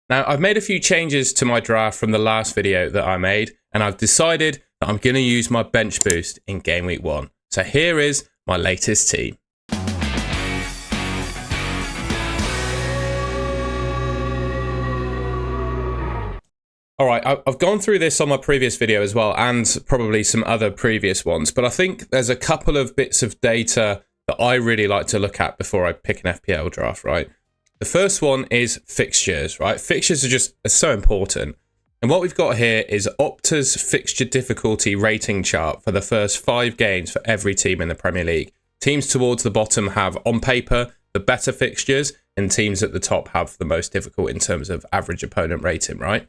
Now, I've made a few changes to my draft from the last video that I made, and I've decided that I'm going to use my bench boost in game week 1. So here is my latest team. All right, I've gone through this on my previous video as well, and probably some other previous ones, but I think there's a couple of bits of data that I really like to look at before I pick an FPL draft, right? The first one is fixtures, right? Fixtures are so important. And what we've got here is Opta's fixture difficulty rating chart for the first 5 games for every team in the Premier League. Teams towards the bottom have, on paper, the better fixtures, and teams at the top have the most difficult in terms of average opponent rating, right?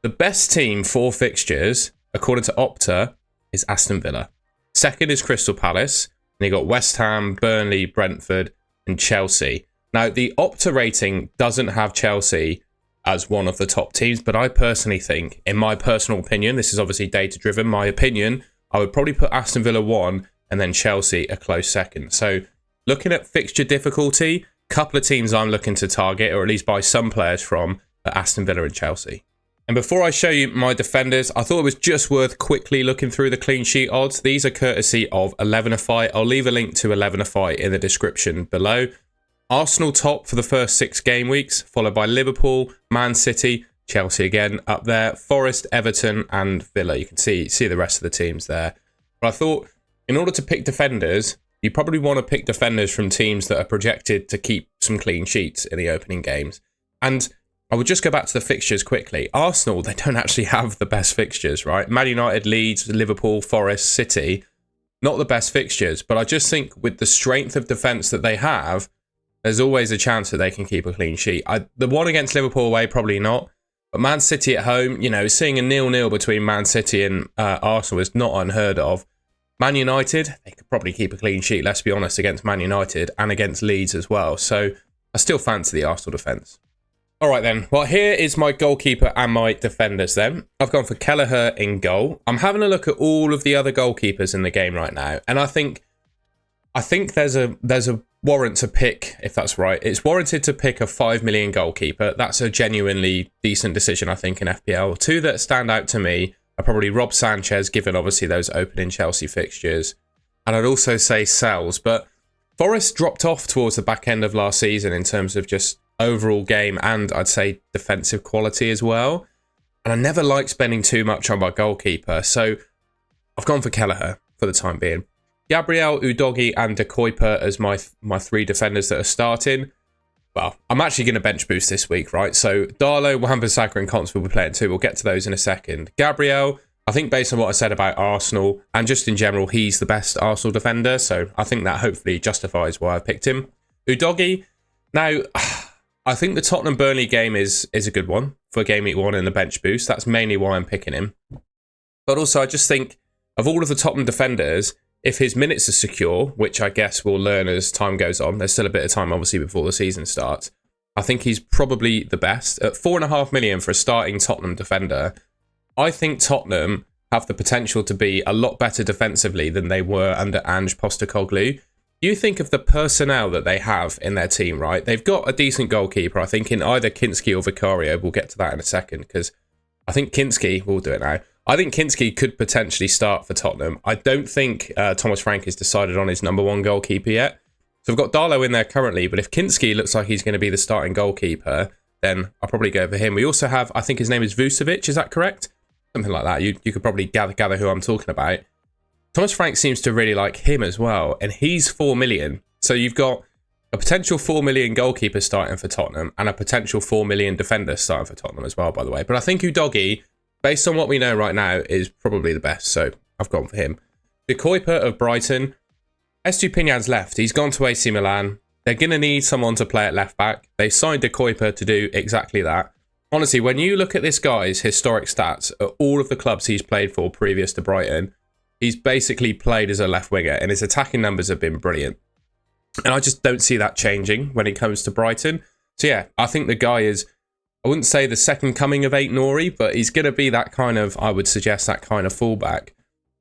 The best team for fixtures, according to Opta, is Aston Villa. Second is Crystal Palace. And you got West Ham, Burnley, Brentford, and Chelsea. Now, the Opta rating doesn't have Chelsea as one of the top teams, but I personally think, in my personal opinion, this is obviously data-driven, my opinion, I would probably put Aston Villa 1 and then Chelsea a close second. So, looking at fixture difficulty, a couple of teams I'm looking to target, or at least buy some players from, are Aston Villa and Chelsea. And before I show you my defenders, I thought it was just worth quickly looking through the clean sheet odds. These are courtesy of Elevenify. I'll leave a link to Elevenify in the description below. Arsenal top for the first 6 game weeks, followed by Liverpool, Man City, Chelsea again up there, Forest, Everton, and Villa. You can see the rest of the teams there. But I thought, in order to pick defenders, you probably want to pick defenders from teams that are projected to keep some clean sheets in the opening games. And I would just go back to the fixtures quickly. Arsenal, they don't actually have the best fixtures, right? Man United, Leeds, Liverpool, Forest, City, not the best fixtures. But I just think with the strength of defence that they have, there's always a chance that they can keep a clean sheet. The one against Liverpool away, probably not. But Man City at home, seeing a 0-0 between Man City and Arsenal is not unheard of. Man United, they could probably keep a clean sheet, let's be honest, against Man United and against Leeds as well. So I still fancy the Arsenal defence. All right then, well here is my goalkeeper and my defenders then. I've gone for Kelleher in goal. I'm having a look at all of the other goalkeepers in the game right now, and I think there's a warrant to pick, if that's right. It's warranted to pick a 5 million goalkeeper. That's a genuinely decent decision, I think, in FPL. 2 that stand out to me are probably Rob Sanchez, given obviously those opening Chelsea fixtures, and I'd also say Sells. But Forest dropped off towards the back end of last season in terms of just overall game and I'd say defensive quality as well. And I never like spending too much on my goalkeeper, so I've gone for Kelleher for the time being. Gabriel, Udogie and De Kuyper as my 3 defenders that are starting. Well, I'm actually going to bench boost this week, right? So Darlow, Wan-Bissaka and Conte will be playing too. We'll get to those in a second. Gabriel, I think based on what I said about Arsenal and just in general, he's the best Arsenal defender. So I think that hopefully justifies why I picked him. Udogie, now I think the Tottenham Burnley game is a good one for game week 1 in the bench boost. That's mainly why I'm picking him. But also I just think of all of the Tottenham defenders, if his minutes are secure, which I guess we'll learn as time goes on, there's still a bit of time obviously before the season starts, I think he's probably the best. At 4.5 million for a starting Tottenham defender, I think Tottenham have the potential to be a lot better defensively than they were under Ange Postecoglou. You think of the personnel that they have in their team, right? They've got a decent goalkeeper, I think, in either Kinski or Vicario. We'll get to that in a second, because I think Kinski, we'll do it now, I think Kinski could potentially start for Tottenham. I don't think Thomas Frank has decided on his number 1 goalkeeper yet. So we've got Darlow in there currently, but if Kinski looks like he's going to be the starting goalkeeper, then I'll probably go for him. We also have, I think his name is Vucevic, is that correct? Something like that. You could probably gather who I'm talking about. Thomas Frank seems to really like him as well, and he's 4 million. So you've got a potential 4 million goalkeeper starting for Tottenham and a potential 4 million defender starting for Tottenham as well, by the way. But I think Udogie, based on what we know right now, is probably the best, so I've gone for him. De Kuyper of Brighton. Estupinan's left. He's gone to AC Milan. They're going to need someone to play at left back. They signed De Kuyper to do exactly that. Honestly, when you look at this guy's historic stats at all of the clubs he's played for previous to Brighton, he's basically played as a left winger and his attacking numbers have been brilliant. And I just don't see that changing when it comes to Brighton. So yeah, I think the guy is, I wouldn't say the second coming of Aït-Nouri, but he's going to be that kind of, I would suggest, that kind of fullback.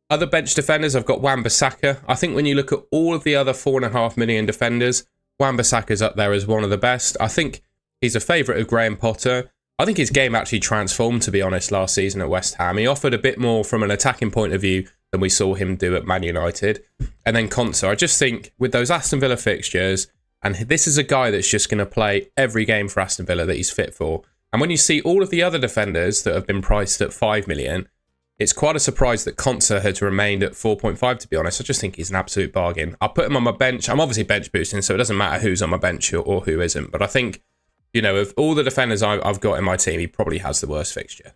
Other bench defenders, I've got Wan-Bissaka. I think when you look at all of the other 4.5 million defenders, Wan-Bissaka's up there as one of the best. I think he's a favourite of Graham Potter. I think his game actually transformed, to be honest, last season at West Ham. He offered a bit more from an attacking point of view than we saw him do at Man United. And then Konsa, I just think with those Aston Villa fixtures, and this is a guy that's just going to play every game for Aston Villa that he's fit for. And when you see all of the other defenders that have been priced at 5 million, it's quite a surprise that Konsa has remained at 4.5, to be honest. I just think he's an absolute bargain. I'll put him on my bench. I'm obviously bench boosting, so it doesn't matter who's on my bench or who isn't. But I think, you know, of all the defenders I've got in my team, he probably has the worst fixture.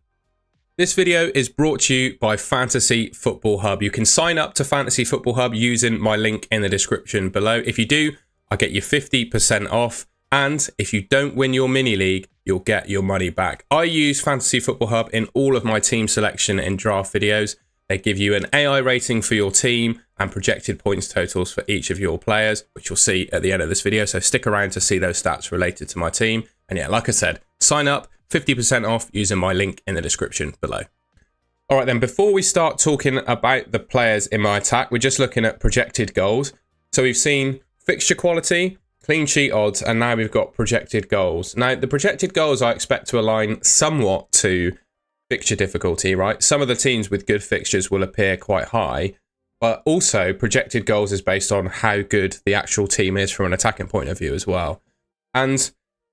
This video is brought to you by Fantasy Football Hub. You can sign up to Fantasy Football Hub using my link in the description below. If you do, I'll get you 50% off. And if you don't win your mini league, you'll get your money back. I use Fantasy Football Hub in all of my team selection and draft videos. They give you an AI rating for your team and projected points totals for each of your players, which you'll see at the end of this video. So stick around to see those stats related to my team. And yeah, like I said, sign up, 50% off using my link in the description below. All right, then, before we start talking about the players in my attack, we're just looking at projected goals. So we've seen fixture quality, clean sheet odds, and now we've got projected goals. Now, the projected goals I expect to align somewhat to fixture difficulty, right? Some of the teams with good fixtures will appear quite high, but also projected goals is based on how good the actual team is from an attacking point of view as well. And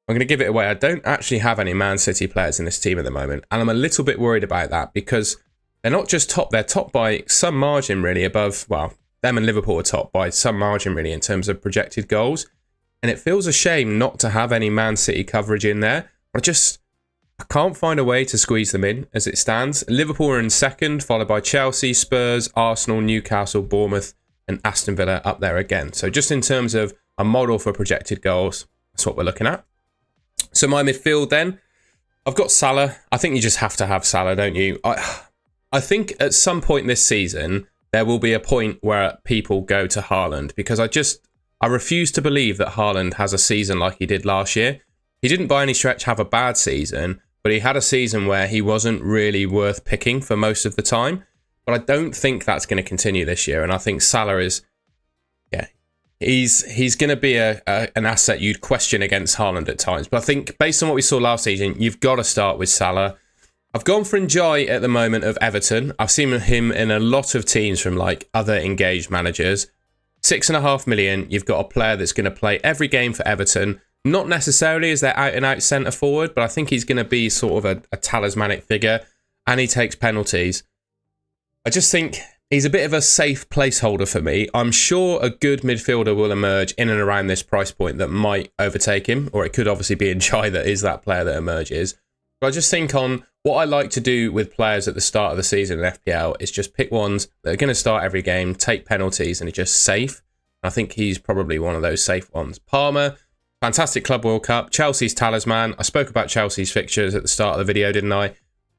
I'm going to give it away. I don't actually have any Man City players in this team at the moment, and I'm a little bit worried about that because they're not just top, they're top by some margin really above, well, them and Liverpool are top by some margin really in terms of projected goals. And it feels a shame not to have any Man City coverage in there. I can't find a way to squeeze them in as it stands. Liverpool are in second, followed by Chelsea, Spurs, Arsenal, Newcastle, Bournemouth, and Aston Villa up there again. So just in terms of a model for projected goals, that's what we're looking at. So my midfield then, I've got Salah. I think you just have to have Salah, don't you? I think at some point this season, there will be a point where people go to Haaland because I refuse to believe that Haaland has a season like he did last year. He didn't by any stretch have a bad season, but he had a season where he wasn't really worth picking for most of the time. But I don't think that's going to continue this year. And I think Salah is, yeah, he's going to be an asset you'd question against Haaland at times. But I think based on what we saw last season, you've got to start with Salah. I've gone for Njai at the moment of Everton. I've seen him in a lot of teams from like other engaged managers. 6.5 million, you've got a player that's going to play every game for Everton. Not necessarily as their out-and-out centre forward, but I think he's going to be sort of a talismanic figure, and he takes penalties. I just think he's a bit of a safe placeholder for me. I'm sure a good midfielder will emerge in and around this price point that might overtake him, or it could obviously be Njai that is that player that emerges. But I just think on what I like to do with players at the start of the season in FPL is just pick ones that are going to start every game, take penalties, and are just safe. I think he's probably one of those safe ones. Palmer, fantastic Club World Cup. Chelsea's talisman. I spoke about Chelsea's fixtures at the start of the video, didn't I?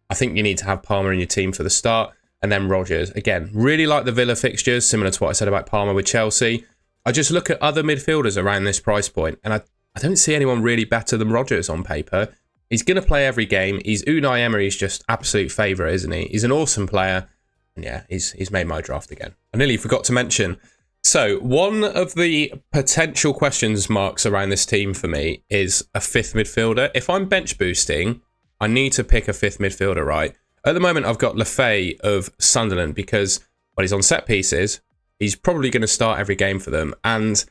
I think you need to have Palmer in your team for the start. And then Rodgers. Again, really like the Villa fixtures, similar to what I said about Palmer with Chelsea. I just look at other midfielders around this price point, and I don't see anyone really better than Rodgers on paper. He's going to play every game. He's Unai Emery's just absolute favourite, isn't he? He's an awesome player. And yeah, he's made my draft again. I nearly forgot to mention. So one of the potential questions marks around this team for me is a fifth midfielder. If I'm bench boosting, I need to pick a fifth midfielder, right? At the moment, I've got Lefay of Sunderland because when he's on set pieces, he's probably going to start every game for them. And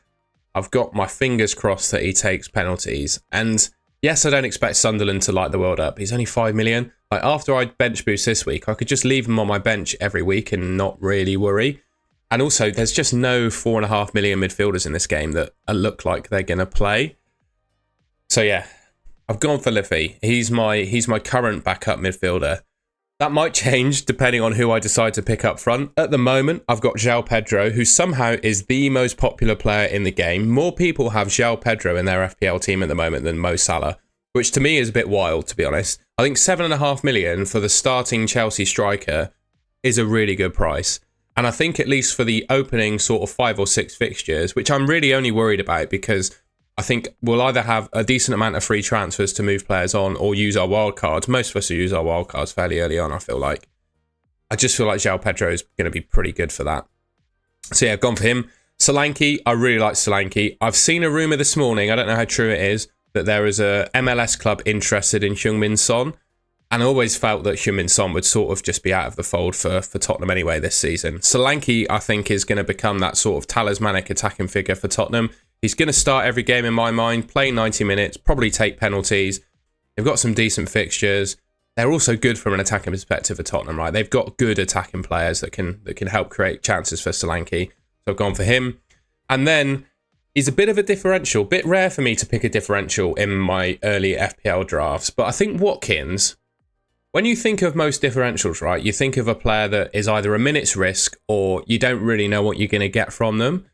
I've got my fingers crossed that he takes penalties. And yes, I don't expect Sunderland to light the world up. He's only 5 million. Like after I bench boost this week, I could just leave him on my bench every week and not really worry. And also, there's just no 4.5 million midfielders in this game that look like they're going to play. So yeah, I've gone for Liffey. He's my current backup midfielder. That might change depending on who I decide to pick up front. At the moment, I've got João Pedro, who somehow is the most popular player in the game. More people have João Pedro in their FPL team at the moment than Mo Salah, which to me is a bit wild, to be honest. I think 7.5 million for the starting Chelsea striker is a really good price. And I think at least for the opening sort of 5 or 6 fixtures, which I'm really only worried about because I think we'll either have a decent amount of free transfers to move players on or use our wildcards. Most of us will use our wildcards fairly early on, I feel like. I just feel like João Pedro is going to be pretty good for that. So yeah, I've gone for him. Solanke, I really like Solanke. I've seen a rumour this morning, I don't know how true it is, that there is a MLS club interested in Heung-min Son. And I always felt that Heung-min Son would sort of just be out of the fold for Tottenham anyway this season. Solanke, I think, is going to become that sort of talismanic attacking figure for Tottenham. He's going to start every game in my mind, play 90 minutes, probably take penalties. They've got some decent fixtures. They're also good from an attacking perspective for Tottenham, right? They've got good attacking players that can help create chances for Solanke. So I've gone for him. And then he's a bit of a differential. Bit rare for me to pick a differential in my early FPL drafts. But I think Watkins, when you think of most differentials, right, you think of a player that is either a minute's risk or you don't really know what you're going to get from them.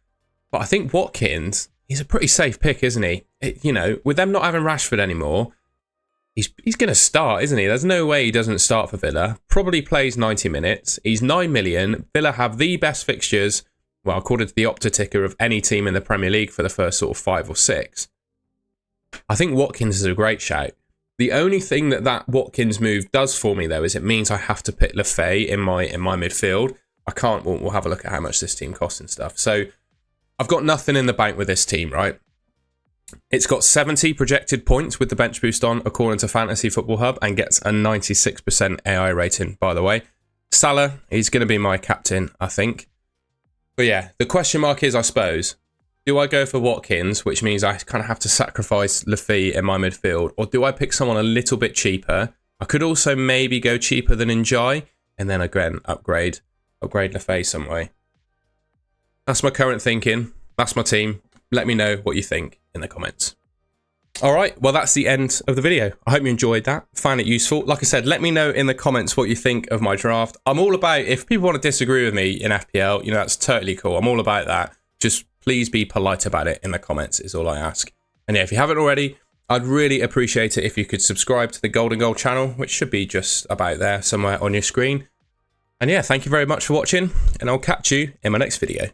But I think Watkins, he's a pretty safe pick, isn't he? With them not having Rashford anymore, he's going to start, isn't he? There's no way he doesn't start for Villa. Probably plays 90 minutes. He's 9 million. Villa have the best fixtures, well, according to the Opta ticker, of any team in the Premier League for the first sort of 5 or 6. I think Watkins is a great shout. The only thing that Watkins move does for me, though, is it means I have to pick Lefay in my midfield. I can't. We'll have a look at how much this team costs and stuff. So I've got nothing in the bank with this team, right? It's got 70 projected points with the bench boost on, according to Fantasy Football Hub, and gets a 96% AI rating, by the way. Salah, he's going to be my captain, I think. But yeah, the question mark is, I suppose, do I go for Watkins, which means I kind of have to sacrifice Lefay in my midfield, or do I pick someone a little bit cheaper? I could also maybe go cheaper than Njai, and then again upgrade Lefay some way. That's my current thinking. That's my team. Let me know what you think in the comments. All right, well, that's the end of the video. I hope you enjoyed that, found it useful. Like I said, let me know in the comments what you think of my draft. I'm all about, if people want to disagree with me in FPL, that's totally cool. I'm all about that. Just please be polite about it in the comments is all I ask. And yeah, if you haven't already, I'd really appreciate it if you could subscribe to the Golden Goal channel, which should be just about there somewhere on your screen. And yeah, thank you very much for watching, and I'll catch you in my next video.